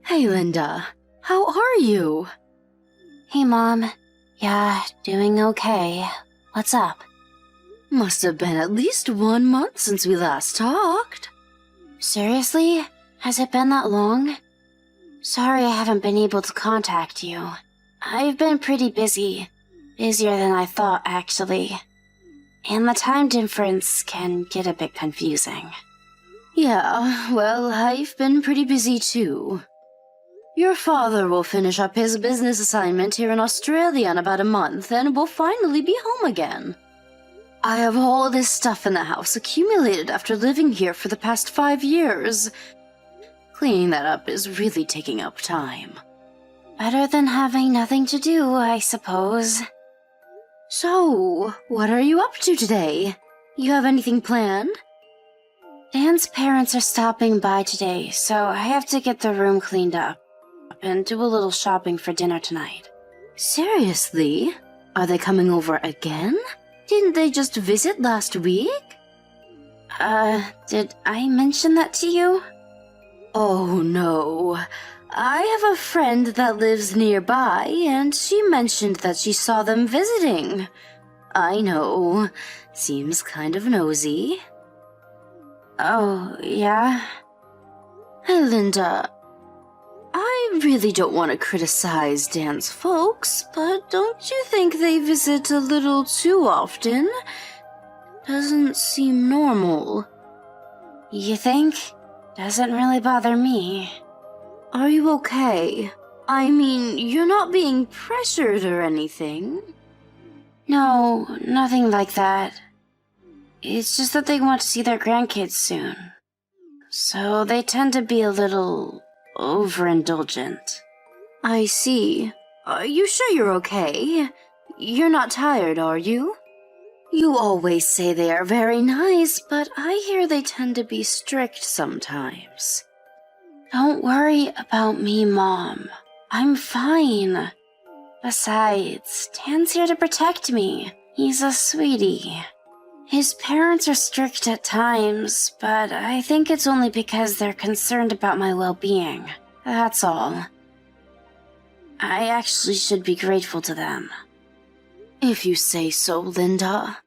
Hey, Linda. How are you? Hey, Mom. Yeah, doing okay. What's up? Must have been at least 1 month since we last talked. Seriously? Has it been that long? Sorry I haven't been able to contact you. I've been pretty busy. Busier than I thought, actually. And the time difference can get a bit confusing. Yeah, well, I've been pretty busy too. Your father will finish up his business assignment here in Australia in about a month and will finally be home again. I have all this stuff in the house accumulated after living here for the past 5 years. Cleaning that up is really taking up time. Better than having nothing to do, I suppose. So, what are you up to today? You have anything planned? Dan's parents are stopping by today, so I have to get the room cleaned up and do a little shopping for dinner tonight. Seriously? Are they coming over again? Didn't they just visit last week? Did I mention that to you? Oh no. I have a friend that lives nearby, and she mentioned that she saw them visiting. I know. Seems kind of nosy. Oh, yeah? Hey, Linda. I really don't want to criticize Dan's folks, but don't you think they visit a little too often? Doesn't seem normal. You think? Doesn't really bother me. Are you okay? I mean, you're not being pressured or anything. No, nothing like that. It's just that they want to see their grandkids soon. So they tend to be a little overindulgent. I see. Are you sure you're okay? You're not tired, are you? You always say they are very nice, but I hear they tend to be strict sometimes. Don't worry about me, Mom. I'm fine. Besides, Dan's here to protect me. He's a sweetie. His parents are strict at times, but I think it's only because they're concerned about my well-being. That's all. I actually should be grateful to them. If you say so, Linda.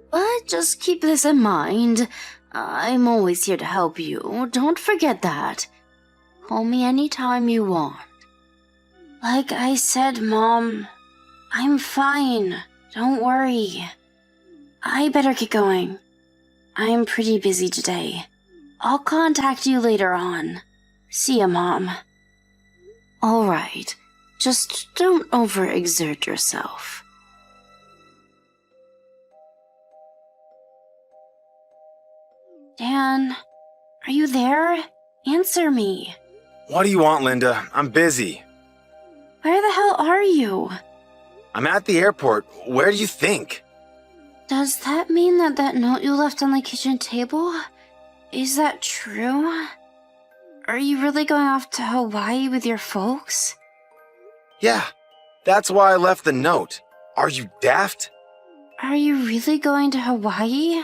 But just keep this in mind. I'm always here to help you. Don't forget that. Call me anytime you want. Like I said, Mom, I'm fine. Don't worry. I better get going. I'm pretty busy today. I'll contact you later on. See ya, Mom. All right. Just don't overexert yourself. Dan, are you there? Answer me. What do you want, Linda? I'm busy. Where the hell are you? I'm at the airport. Where do you think? Does that mean that note you left on the kitchen table? Is that true? Are you really going off to Hawaii with your folks? Yeah, that's why I left the note. Are you daft? Are you really going to Hawaii?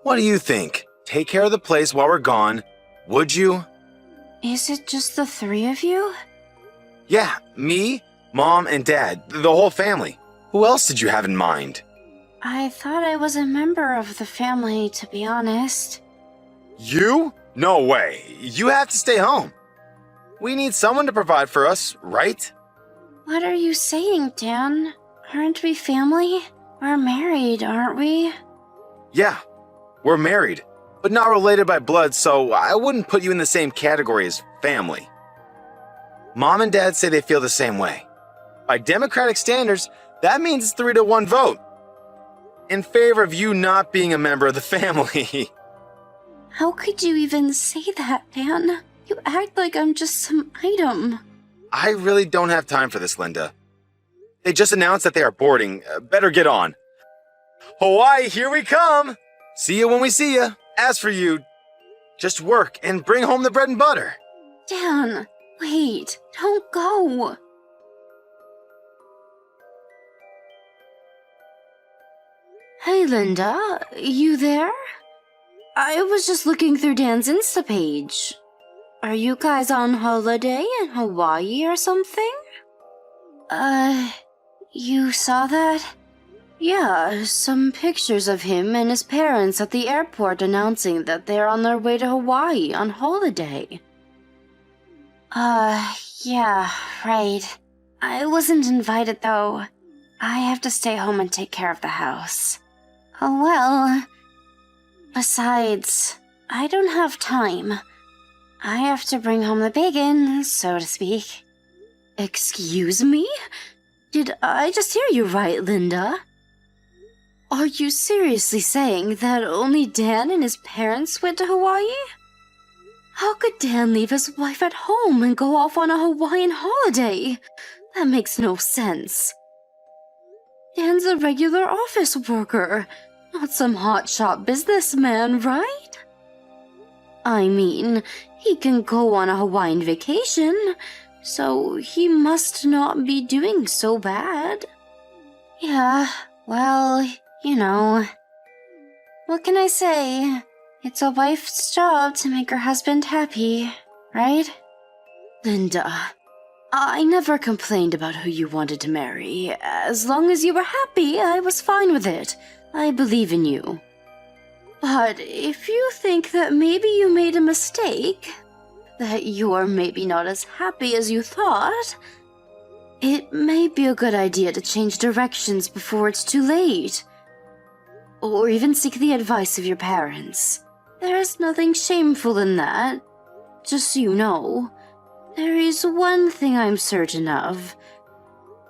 What do you think? Take care of the place while we're gone, would you? Is it just the 3 of you? Yeah, me, Mom, and Dad, the whole family. Who else did you have in mind? I thought I was a member of the family, to be honest. You? No way. You have to stay home. We need someone to provide for us, right? What are you saying, Dan? Aren't we family? We're married, aren't we? Yeah, we're married, but not related by blood, so I wouldn't put you in the same category as family. Mom and Dad say they feel the same way. By democratic standards, that means it's 3-1 vote. In favor of you not being a member of the family. How could you even say that, Dan? You act like I'm just some item. I really don't have time for this, Linda. They just announced that they are boarding. Better get on. Hawaii, here we come! See you when we see you. As for you, just work and bring home the bread and butter. Dan, wait, don't go. Hey, Linda, you there? I was just looking through Dan's Insta page. Are you guys on holiday in Hawaii or something? You saw that? Yeah, some pictures of him and his parents at the airport announcing that they're on their way to Hawaii on holiday. Yeah, right. I wasn't invited though. I have to stay home and take care of the house. Oh well. Besides, I don't have time. I have to bring home the bacon, so to speak. Excuse me? Did I just hear you right, Linda? Are you seriously saying that only Dan and his parents went to Hawaii? How could Dan leave his wife at home and go off on a Hawaiian holiday? That makes no sense. Dan's a regular office worker, not some hotshot businessman, right? I mean, he can go on a Hawaiian vacation, so he must not be doing so bad. Yeah, well, you know. What can I say? It's a wife's job to make her husband happy, right? Linda, I never complained about who you wanted to marry. As long as you were happy, I was fine with it. I believe in you. But if you think that maybe you made a mistake, that you're maybe not as happy as you thought, it may be a good idea to change directions before it's too late. Or even seek the advice of your parents. There is nothing shameful in that. Just so you know, there is one thing I'm certain of.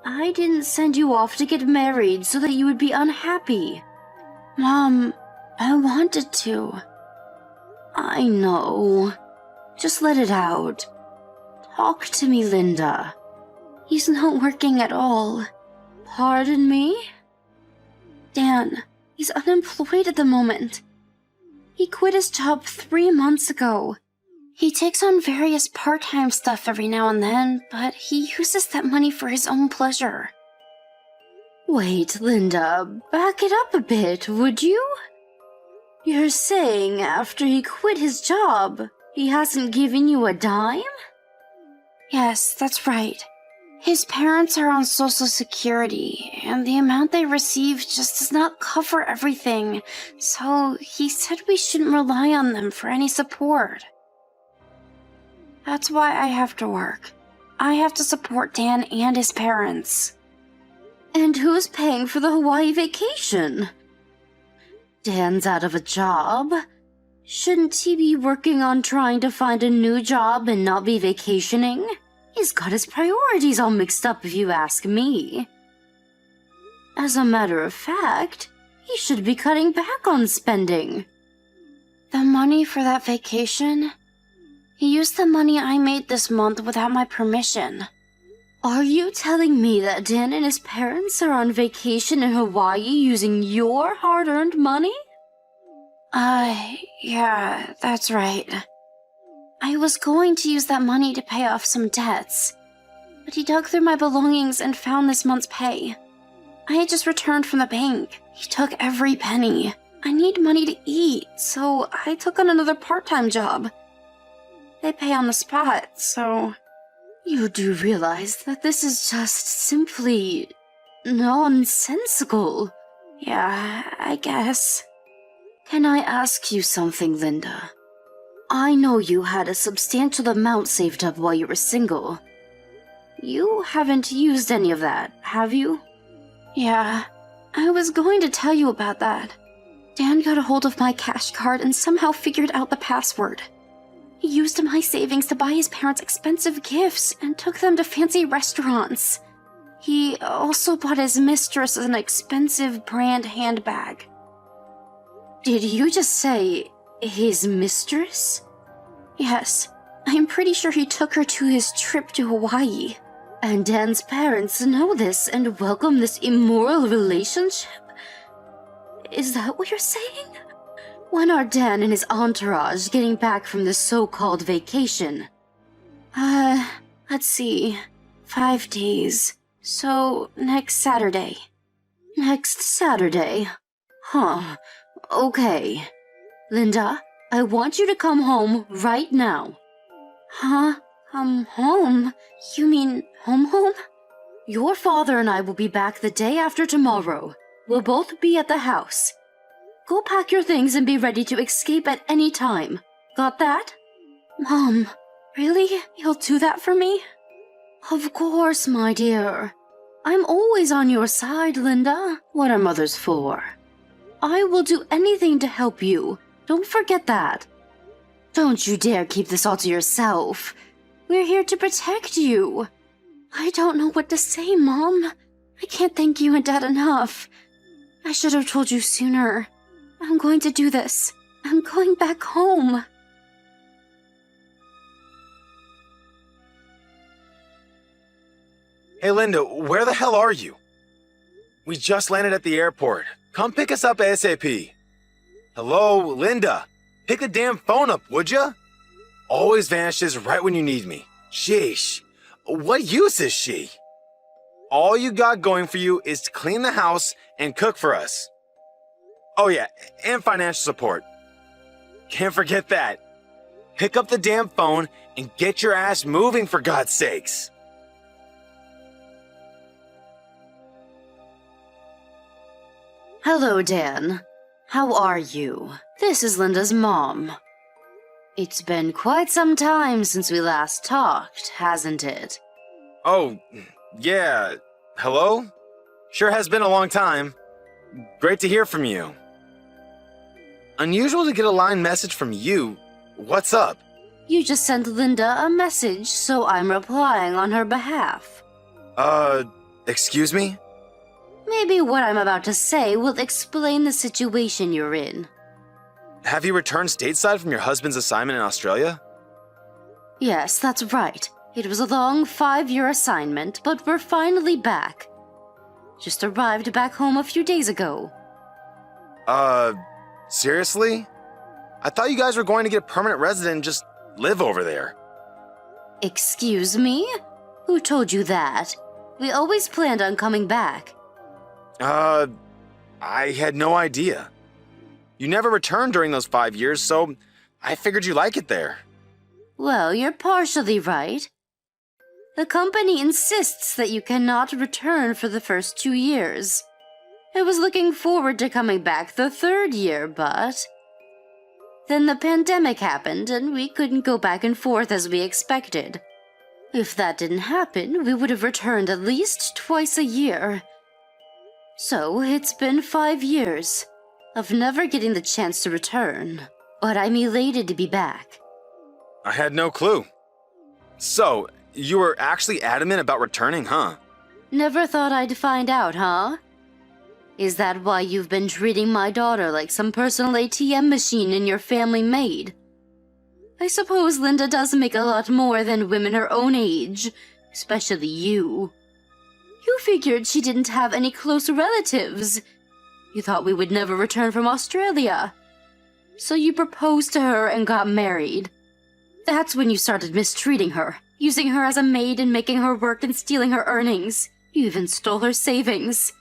I didn't send you off to get married so that you would be unhappy. Mom, I wanted to. I know. Just let it out. Talk to me, Linda. He's not working at all. Pardon me? Dan, he's unemployed at the moment. He quit his job 3 months ago. He takes on various part-time stuff every now and then, but he uses that money for his own pleasure. Wait, Linda, back it up a bit, would you? You're saying after he quit his job, he hasn't given you a dime? Yes, that's right. His parents are on Social Security, and the amount they receive just does not cover everything, so he said we shouldn't rely on them for any support. That's why I have to work. I have to support Dan and his parents. And who's paying for the Hawaii vacation? Dan's out of a job. Shouldn't he be working on trying to find a new job and not be vacationing? He's got his priorities all mixed up if you ask me. As a matter of fact, he should be cutting back on spending. The money for that vacation? He used the money I made this month without my permission. Are you telling me that Dan and his parents are on vacation in Hawaii using your hard-earned money? Yeah, that's right. I was going to use that money to pay off some debts, but he dug through my belongings and found this month's pay. I had just returned from the bank. He took every penny. I need money to eat, so I took on another part-time job. They pay on the spot, so... You do realize that this is just simply nonsensical. Yeah, I guess. Can I ask you something, Linda? I know you had a substantial amount saved up while you were single. You haven't used any of that, have you? Yeah, I was going to tell you about that. Dan got a hold of my cash card and somehow figured out the password. He used my savings to buy his parents expensive gifts and took them to fancy restaurants. He also bought his mistress an expensive brand handbag. Did you just say his mistress? Yes, I'm pretty sure he took her to his trip to Hawaii. And Dan's parents know this and welcome this immoral relationship? Is that what you're saying? When are Dan and his entourage getting back from this so-called vacation? Let's see. 5 days. So, next Saturday. Next Saturday? Huh. Okay. Linda, I want you to come home right now. Huh? Home? You mean home? Your father and I will be back the day after tomorrow. We'll both be at the house. Go pack your things and be ready to escape at any time. Got that? Mom, really? You'll do that for me? Of course, my dear. I'm always on your side, Linda. What are mothers for? I will do anything to help you. Don't forget that. Don't you dare keep this all to yourself. We're here to protect you. I don't know what to say, Mom. I can't thank you and Dad enough. I should have told you sooner. I'm going to do this. I'm going back home. Hey, Linda, where the hell are you? We just landed at the airport. Come pick us up ASAP. Hello, Linda. Pick the damn phone up, would ya? Always vanishes right when you need me. Sheesh. What use is she? All you got going for you is to clean the house and cook for us. Oh yeah, and financial support. Can't forget that. Pick up the damn phone and get your ass moving, for God's sakes. Hello, Dan. How are you? This is Linda's mom. It's been quite some time since we last talked, hasn't it? Oh, yeah. Hello? Sure has been a long time. Great to hear from you. Unusual to get a line message from you. What's up? You just sent Linda a message, so I'm replying on her behalf. Excuse me? Maybe what I'm about to say will explain the situation you're in. Have you returned stateside from your husband's assignment in Australia? Yes, that's right. It was a long 5-year assignment, but we're finally back. Just arrived back home a few days ago. Seriously? I thought you guys were going to get a permanent resident and just live over there. Excuse me? Who told you that? We always planned on coming back. I had no idea. You never returned during those 5 years, so I figured you like it there. Well, you're partially right. The company insists that you cannot return for the first 2 years. I was looking forward to coming back the 3rd year, but... Then the pandemic happened, and we couldn't go back and forth as we expected. If that didn't happen, we would have returned at least twice a year. So, it's been 5 years of never getting the chance to return, but I'm elated to be back. I had no clue. So, you were actually adamant about returning, huh? Never thought I'd find out, huh? Is that why you've been treating my daughter like some personal ATM machine in your family maid? I suppose Linda does make a lot more than women her own age, especially you. You figured she didn't have any close relatives. You thought we would never return from Australia. So you proposed to her and got married. That's when you started mistreating her, using her as a maid and making her work and stealing her earnings. You even stole her savings.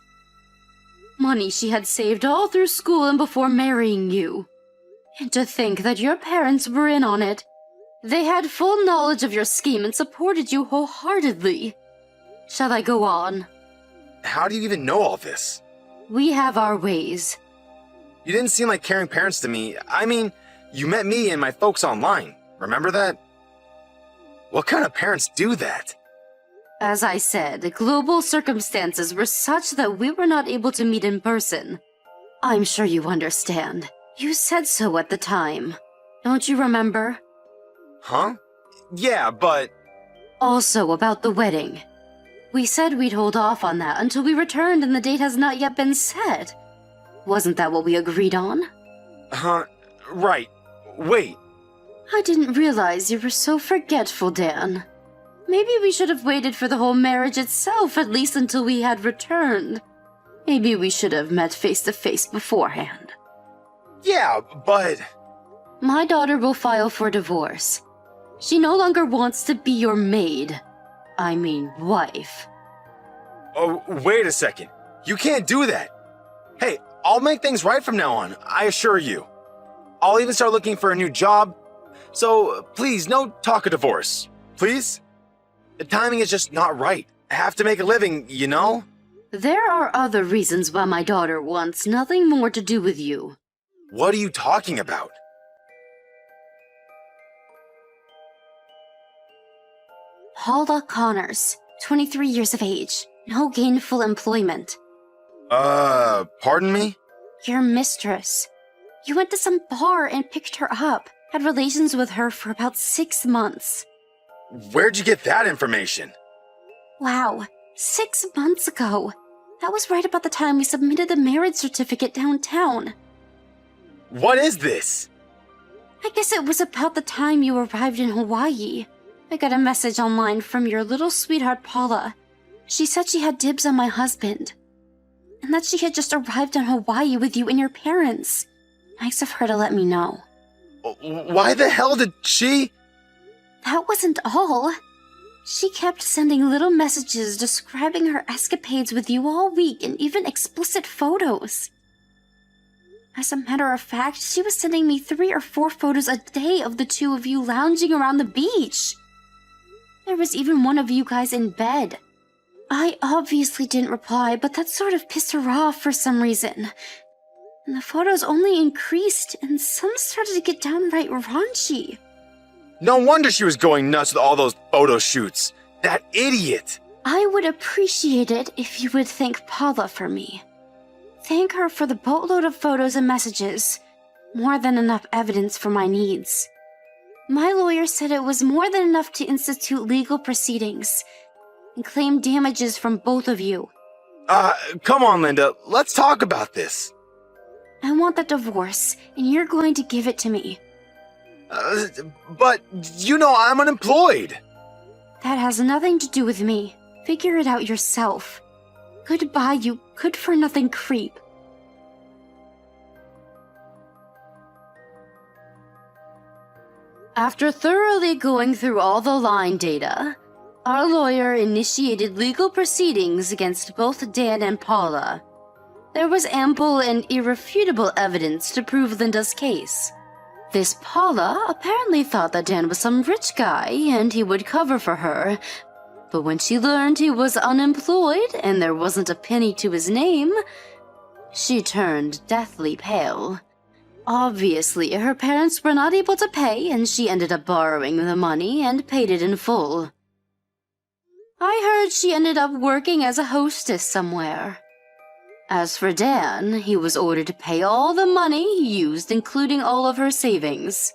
Money she had saved all through school and before marrying you. And to think that your parents were in on it. They had full knowledge of your scheme and supported you wholeheartedly. Shall I go on? How do you even know all this? We have our ways. You didn't seem like caring parents to me. I mean, you met me and my folks online. Remember that? What kind of parents do that? As I said, the global circumstances were such that we were not able to meet in person. I'm sure you understand. You said so at the time. Don't you remember? Huh? Yeah, but... Also about the wedding. We said we'd hold off on that until we returned and the date has not yet been set. Wasn't that what we agreed on? Huh? Right. Wait. I didn't realize you were so forgetful, Dan. Maybe we should have waited for the whole marriage itself at least until we had returned. Maybe we should have met face to face beforehand. Yeah, but... My daughter will file for divorce. She no longer wants to be your maid. I mean, wife. Oh, wait a second. You can't do that. Hey, I'll make things right from now on, I assure you. I'll even start looking for a new job. So please, no talk of divorce. Please? The timing is just not right. I have to make a living, you know? There are other reasons why my daughter wants nothing more to do with you. What are you talking about? Paula Connors, 23 years of age, no gainful employment. Pardon me? Your mistress. You went to some bar and picked her up, had relations with her for about 6 months. Where'd you get that information? Wow, 6 months ago. That was right about the time we submitted the marriage certificate downtown. What is this? I guess it was about the time you arrived in Hawaii. I got a message online from your little sweetheart Paula. She said she had dibs on my husband, and that she had just arrived in Hawaii with you and your parents. Nice of her to let me know. Why the hell did she? That wasn't all. She kept sending little messages describing her escapades with you all week and even explicit photos. As a matter of fact, she was sending me 3 or 4 photos a day of the two of you lounging around the beach. There was even one of you guys in bed. I obviously didn't reply, but that sort of pissed her off for some reason. And the photos only increased, and some started to get downright raunchy. No wonder she was going nuts with all those photo shoots. That idiot! I would appreciate it if you would thank Paula for me. Thank her for the boatload of photos and messages. More than enough evidence for my needs. My lawyer said it was more than enough to institute legal proceedings and claim damages from both of you. Come on, Linda. Let's talk about this. I want that divorce, and you're going to give it to me. But you know I'm unemployed. That has nothing to do with me. Figure it out yourself. Goodbye, you good-for-nothing creep. After thoroughly going through all the line data, our lawyer initiated legal proceedings against both Dan and Paula. There was ample and irrefutable evidence to prove Linda's case. This Paula apparently thought that Dan was some rich guy and he would cover for her, but when she learned he was unemployed and there wasn't a penny to his name, she turned deathly pale. Obviously, her parents were not able to pay and she ended up borrowing the money and paid it in full. I heard she ended up working as a hostess somewhere. As for Dan, he was ordered to pay all the money he used, including all of her savings.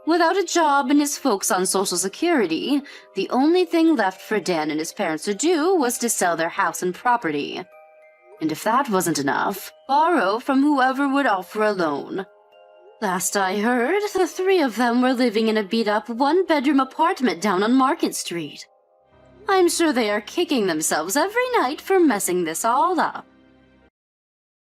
Without a job and his folks on Social Security, the only thing left for Dan and his parents to do was to sell their house and property. And if that wasn't enough, borrow from whoever would offer a loan. Last I heard, the 3 of them were living in a beat-up 1-bedroom apartment down on Market Street. I'm sure they are kicking themselves every night for messing this all up.